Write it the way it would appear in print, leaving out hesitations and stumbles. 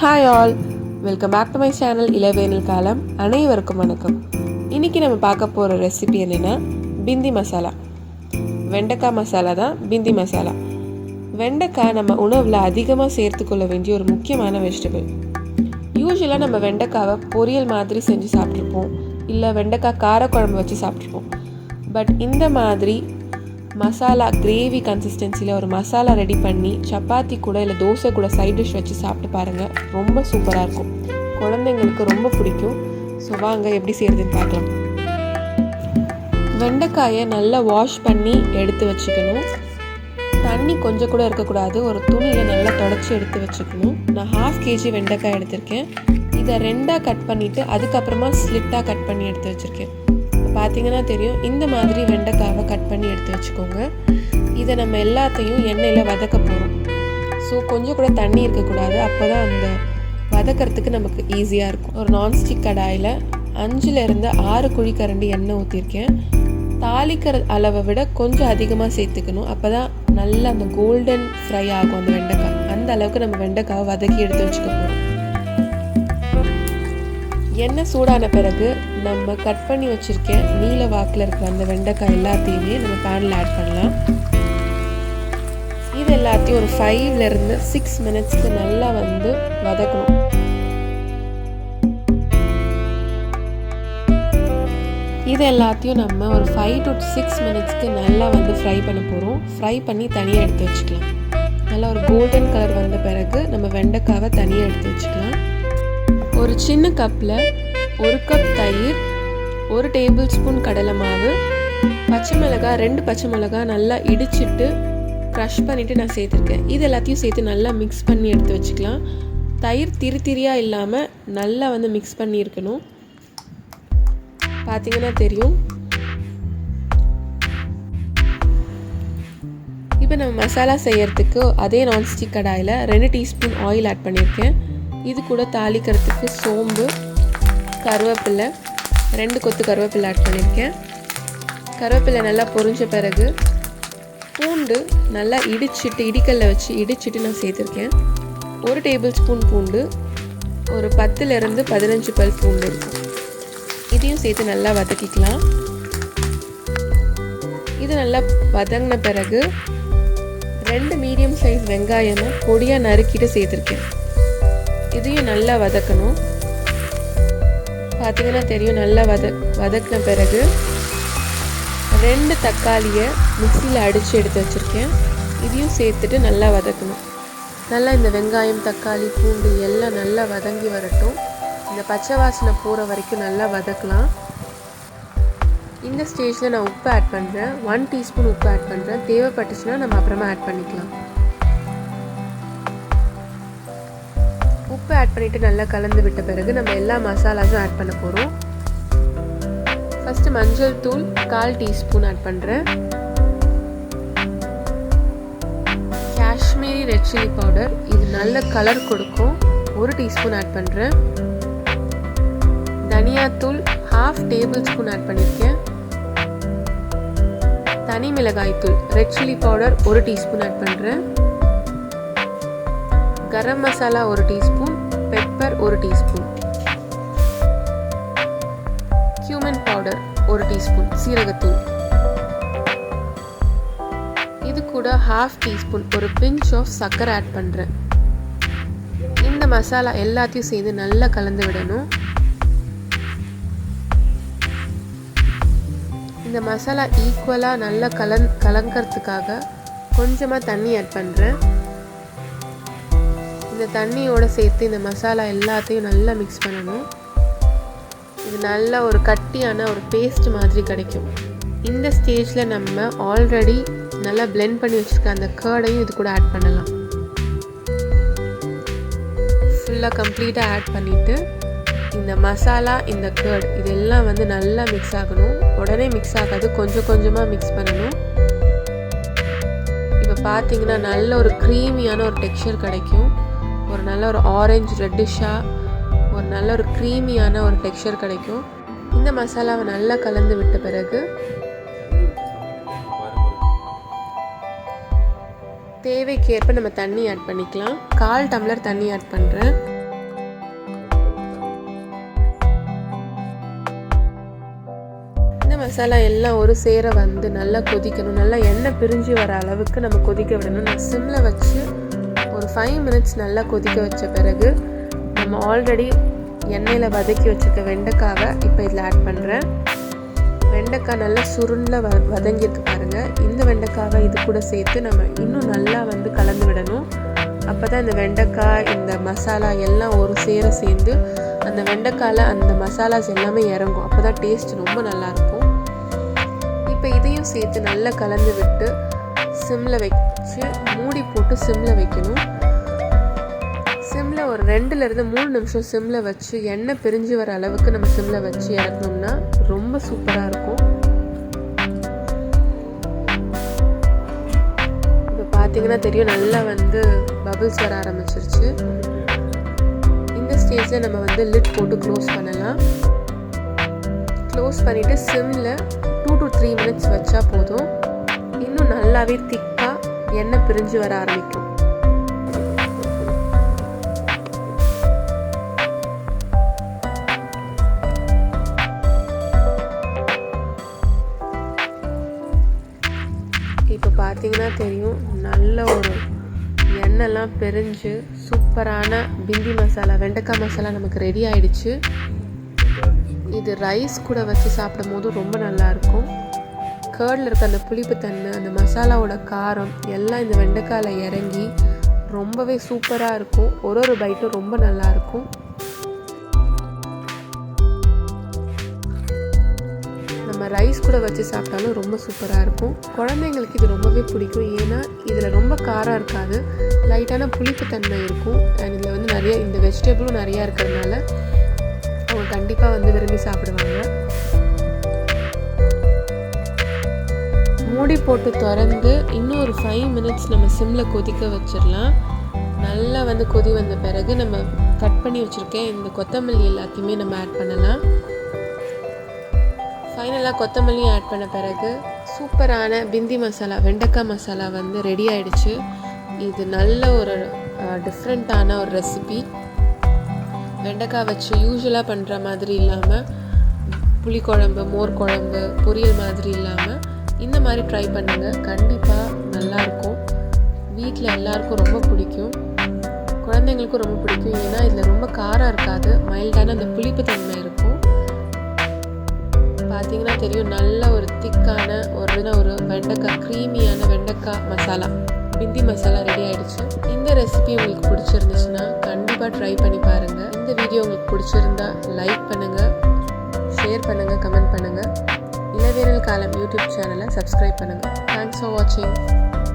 Hi all, welcome back to my channel Ilavenil Kalam. அனைவருக்கும் வணக்கம். இன்றைக்கி நம்ம பார்க்க போகிற ரெசிபி என்னென்னா பிந்தி மசாலா. வெண்டைக்காய் மசாலா தான் பிந்தி மசாலா. வெண்டைக்காய் நம்ம உணவில் அதிகமாக சேர்த்துக்கொள்ள வேண்டிய ஒரு முக்கியமான வெஜிடபிள். யூஸ்வலாக நம்ம வெண்டைக்காவை பொரியல் மாதிரி செஞ்சு சாப்பிட்ருப்போம், இல்லை வெண்டைக்காய் காரக்குழம்பு வச்சு சாப்பிட்ருப்போம். பட் இந்த மாதிரி மசாலா கிரேவி கன்சிஸ்டன்சியில் ஒரு மசாலா ரெடி பண்ணி சப்பாத்தி கூட இல்லை தோசை கூட சைட் டிஷ் வச்சு சாப்பிட்டு பாருங்கள், ரொம்ப சூப்பராக இருக்கும். குழந்தைங்களுக்கு ரொம்ப பிடிக்கும். ஸோ வாங்க எப்படி செய்கிறதுன்னு பார்க்கலாம். வெண்டைக்காயை நல்லா வாஷ் பண்ணி எடுத்து வச்சுக்கணும். தண்ணி கொஞ்சம் கூட இருக்கக்கூடாது. ஒரு துணியில் நல்லா தொடச்சி எடுத்து வச்சுக்கணும். நான் 1/2 kg வெண்டைக்காய் எடுத்திருக்கேன். இதை 2ஆக கட் பண்ணிவிட்டு அதுக்கப்புறமா ஸ்லிட்டாக கட் பண்ணி எடுத்து வச்சுருக்கேன். பார்த்தீங்கன்னா தெரியும், இந்த மாதிரி வெண்டைக்காவை கட் பண்ணி எடுத்து வச்சுக்கோங்க. இதை நம்ம எல்லாத்தையும் எண்ணெயில் வதக்க போகிறோம். ஸோ கொஞ்சம் கூட தண்ணி இருக்கக்கூடாது, அப்போ தான் அந்த வதக்கிறதுக்கு நமக்கு ஈஸியாக இருக்கும். ஒரு நான்ஸ்டிக் கடாயில் 5லேருந்து 6 குழிக்கரண்டி எண்ணெய் ஊற்றிருக்கேன். தாளிக்கிற அளவை விட கொஞ்சம் அதிகமாக சேர்த்துக்கணும், அப்போ தான் நல்லா அந்த கோல்டன் ஃப்ரை ஆகும் அந்த வெண்டைக்காய். அந்த அளவுக்கு நம்ம வெண்டைக்காவை வதக்கி எடுத்து வச்சுக்க போகிறோம். எண்ணெய் சூடான பிறகு நம்ம கட் பண்ணி வச்சுருக்கேன் நீல வாக்கில் இருக்கிற அந்த வெண்டைக்காய் எல்லாத்தையுமே நம்ம பேனில் ஆட் பண்ணலாம். இது எல்லாத்தையும் ஒரு 5லேருந்து 6 மினிட்ஸ்க்கு நல்லா வதக்கணும். இது எல்லாத்தையும் நம்ம ஒரு 5 to 6 மினிட்ஸ்க்கு நல்லா ஃப்ரை பண்ண போகிறோம். ஃப்ரை பண்ணி தனியாக எடுத்து வச்சுக்கலாம். நல்லா ஒரு கோல்டன் கலர் வந்த பிறகு நம்ம வெண்டைக்காவை தனியாக எடுத்து வச்சுக்கலாம். ஒரு சின்ன கப்பில் 1 கப் தயிர், 1 டேபிள் ஸ்பூன் கடலை மாவு, பச்சை மிளகாய் 2 பச்சை மிளகாய் நல்லா இடிச்சிட்டு க்ரஷ் பண்ணிவிட்டு நான் சேர்த்துருக்கேன். இது எல்லாத்தையும் சேர்த்து நல்லா மிக்ஸ் பண்ணி எடுத்து வச்சுக்கலாம். தயிர் திரியாக இல்லாமல் நல்லா மிக்ஸ் பண்ணி இருக்கணும். பார்த்தீங்கன்னா தெரியும். இப்போ நம்ம மசாலா செய்யறதுக்கு அதே நான்ஸ்டிக் கடாயில் 2 டீஸ்பூன் ஆயில் ஆட் பண்ணியிருக்கேன். இது கூட தாளிக்கிறதுக்கு சோம்பு, கருவேப்பிலை, 2 கொத்து கருவேப்பிலை ஆட் பண்ணியிருக்கேன். கருவேப்பிலை நல்லா பொரிஞ்ச பிறகு பூண்டு நல்லா இடிக்கல்ல வச்சு இடிச்சிட்டு நான் சேர்த்துருக்கேன். 1 டேபிள் ஸ்பூன் பூண்டு, ஒரு 10லேருந்து 15 பல் பூண்டு இருக்கும். இதையும் சேர்த்து நல்லா வதக்கிக்கலாம். இது நல்லா வதங்கின பிறகு 2 மீடியம் சைஸ் வெங்காயத்தை பொடியாக நறுக்கிட்டு சேர்த்துருக்கேன். இதையும் நல்லா வதக்கணும். பார்த்தீங்கன்னா தெரியும், நல்லா வதக்கின பிறகு 2 தக்காளியை மிக்சியில் அடித்து எடுத்து வச்சுருக்கேன். இதையும் சேர்த்துட்டு நல்லா வதக்கணும். நல்லா இந்த வெங்காயம், தக்காளி, பூண்டு எல்லாம் நல்லா வதங்கி வரட்டும். இந்த பச்சை வாசனை போகிற வரைக்கும் நல்லா வதக்கலாம். இந்த ஸ்டேஜில் நான் உப்பு ஆட் பண்ணுறேன். 1 டீஸ்பூன் உப்பு ஆட் பண்ணுறேன். தேவைப்பட்டுச்சுன்னா நம்ம அப்புறமா ஆட் பண்ணிக்கலாம். உப்பு ஆட் பண்ணிவிட்டு நல்லா கலந்து விட்ட பிறகு நம்ம எல்லா மசாலாஸும் ஆட் பண்ண போகிறோம். ஃபஸ்ட்டு மஞ்சள் தூள் 1/4 டீஸ்பூன் ஆட் பண்ணுறேன். காஷ்மீரி ரெட் சில்லி பவுடர், இது நல்ல கலர் கொடுக்கும், 1 டீஸ்பூன் ஆட் பண்ணுறேன். தனியாத்தூள் 1/2 டேபிள் ஸ்பூன் ஆட் பண்ணியிருக்கேன். தனி மிளகாய் தூள் red chilli powder 1 teaspoon add பண்ணுறேன். Garam masala 1 teaspoon, pepper 1 teaspoon, cumin powder 1 teaspoon, சீரகத்தூள். இது கூட 1/2 டீஸ்பூன் ஒரு பிஞ்ச் ஆஃப் சர்க்கரை ஆட் பண்ணுறேன். இந்த மசாலா எல்லாத்தையும் சேர்ந்து நல்லா கலந்து விடணும். இந்த மசாலா ஈக்குவலாக நல்லா கலங்கிறதுக்காக கொஞ்சமாக தண்ணி ஆட் பண்ணுறேன். இந்த தண்ணியோடு சேர்த்து இந்த மசாலா எல்லாத்தையும் நல்லா மிக்ஸ் பண்ணணும். இது நல்லா ஒரு கட்டியான ஒரு பேஸ்ட் மாதிரி கிடைக்கும். இந்த ஸ்டேஜில் நம்ம ஆல்ரெடி நல்லா பிளெண்ட் பண்ணி வச்சுருக்க அந்த கர்டையும் இது கூட ஆட் பண்ணலாம். ஃபுல்லாக கம்ப்ளீட்டாக ஆட் பண்ணிவிட்டு இந்த மசாலா, இந்த கர்ட் இதெல்லாம் நல்லா மிக்ஸ் ஆகணும். உடனே மிக்ஸ் ஆகாது, கொஞ்சம் கொஞ்சமாக மிக்ஸ் பண்ணணும். இப்போ பார்த்தீங்கன்னா நல்ல ஒரு க்ரீமியான ஒரு டெக்ஸ்சர் கிடைக்கும். ஒரு நல்ல ஒரு ஆரஞ்சு ரெட்டிஷாக ஒரு நல்ல ஒரு க்ரீமியான ஒரு டெக்ஸ்சர் கிடைக்கும். இந்த மசாலாவை நல்லா கலந்து விட்ட பிறகு தேவைக்கேற்ப நம்ம தண்ணி ஆட் பண்ணிக்கலாம். 1/4 டம்ளர் தண்ணி ஆட் பண்ணுறேன். மசாலா எல்லாம் ஒரு சேர வந்து நல்லா கொதிக்கணும். நல்லா எண்ணெய் பிரிஞ்சு வர அளவுக்கு நம்ம கொதிக்க விடணும். நான் சிம்மில் வச்சு ஒரு 5 மினிட்ஸ் நல்லா கொதிக்க வச்ச பிறகு நம்ம ஆல்ரெடி எண்ணெயில் வதக்கி வச்சுருக்க வெண்டைக்காவை இப்போ இதில் ஆட் பண்ணுறேன். வெண்டைக்காய் நல்லா சுருண்டில் வதங்கியிருக்கு பாருங்கள். இந்த வெண்டைக்காவை இது கூட சேர்த்து நம்ம இன்னும் நல்லா வந்து கலந்து விடணும். அப்போ தான் இந்த வெண்டைக்காய் இந்த மசாலா எல்லாம் ஒரு சேர சேர்ந்து அந்த வெண்டைக்காயில் அந்த மசாலாஸ் எல்லாமே இறங்கும். அப்போ தான் டேஸ்ட் ரொம்ப நல்லாயிருக்கும். இப்போ இதையும் சேர்த்து நல்லா கலந்து விட்டு சிம்மில் வச்சு மூடி போட்டு சிம்மில் வைக்கணும். சிம்மில் ஒரு 2-3 நிமிஷம் சிம்மில் வச்சு எண்ணெய் பிரிஞ்சு வர அளவுக்கு நம்ம சிம்மில் வச்சு இறக்கணும்னா ரொம்ப சூப்பராக இருக்கும். இப்போ பார்த்தீங்கன்னா தெரியும், நல்லா வந்து பபிள்ஸ் வர ஆரம்பிச்சிருச்சு. இந்த ஸ்டேஜில் நம்ம வந்து லிட் போட்டு க்ளோஸ் பண்ணலாம். க்ளோஸ் பண்ணிவிட்டு சிம்மில் 2 to 3 மினிட்ஸ் வச்சா போதும். இன்னும் நல்லாவே திக்காக எண்ணெய் பிரிஞ்சு வர ஆரம்பிக்கும். இப்போ பார்த்தீங்கன்னா தெரியும், நல்ல ஒரு எண்ணெய்லாம் பிரிஞ்சு சூப்பரான பிந்தி மசாலா வெண்டைக்காய் மசாலா நமக்கு ரெடி ஆயிடுச்சு. இது ரைஸ் கூட வச்சு சாப்பிடும் போது ரொம்ப நல்லாயிருக்கும். கர்டில் இருக்க அந்த புளிப்புத்தன்மை, அந்த மசாலாவோட காரம் எல்லாம் இந்த வெண்டைக்காயில் இறங்கி ரொம்பவே சூப்பராக இருக்கும். ஒரு பைட்டும் ரொம்ப நல்லாயிருக்கும். நம்ம ரைஸ் கூட வச்சு சாப்பிட்டாலும் ரொம்ப சூப்பராக இருக்கும். குழந்தைங்களுக்கு இது ரொம்பவே பிடிக்கும். ஏன்னா இதில் ரொம்ப காரம் இருக்காது, லைட்டான புளிப்புத்தன்மை இருக்கும். அண்ட் இதில் வந்து நிறைய இந்த வெஜிடபிளும் நிறையா இருக்கிறதுனால அவங்க கண்டிப்பாக வந்து விரும்பி சாப்பிடுவாங்க. மூடி போட்டு திறந்து இன்னும் ஒரு 5 மினிட்ஸ் நம்ம சிம்மில் கொதிக்க வச்சிடலாம். நல்லா வந்து கொதி வந்த பிறகு நம்ம கட் பண்ணி வச்சுருக்கேன் இந்த கொத்தமல்லி எல்லாத்தையுமே நம்ம ஆட் பண்ணலாம். ஃபைனலாக கொத்தமல்லியும் ஆட் பண்ண பிறகு சூப்பரான பிந்தி மசாலா வெண்டைக்காய் மசாலா வந்து ரெடி ஆகிடுச்சு. இது நல்ல ஒரு டிஃப்ரெண்ட்டான ஒரு ரெசிபி. வெண்டைக்காய் வச்சு யூஸ்வலாக பண்ணுற மாதிரி இல்லாமல் புளிக்குழம்பு, மோர் குழம்பு, பொரியல் மாதிரி இல்லாமல் இந்த மாதிரி ட்ரை பண்ணுங்கள். கண்டிப்பாக நல்லாயிருக்கும். வீட்டில் எல்லாருக்கும் ரொம்ப பிடிக்கும், குழந்தைங்களுக்கும் ரொம்ப பிடிக்கும். ஏன்னா இதில் ரொம்ப காரம் இருக்காது, மைல்டான அந்த புளிப்பு தன்மை இருக்கும். பார்த்தீங்கன்னா தெரியும், நல்ல ஒரு திக்கான ஒரு வெண்டைக்காய் க்ரீமியான வெண்டைக்காய் மசாலா பிந்தி மசாலா ரெடி ஆகிடுச்சு. இந்த ரெசிபி உங்களுக்கு பிடிச்சிருந்துச்சுன்னா கண்டிப்பாக ட்ரை பண்ணி பாருங்கள். இந்த வீடியோ உங்களுக்கு பிடிச்சிருந்தா லைக் பண்ணுங்கள், ஷேர் பண்ணுங்கள், கமெண்ட் பண்ணுங்கள். இளவேனில் காலம் யூடியூப் சேனலை சப்ஸ்கிரைப் பண்ணுங்கள். தேங்க்ஸ் ஃபார் வாட்சிங்.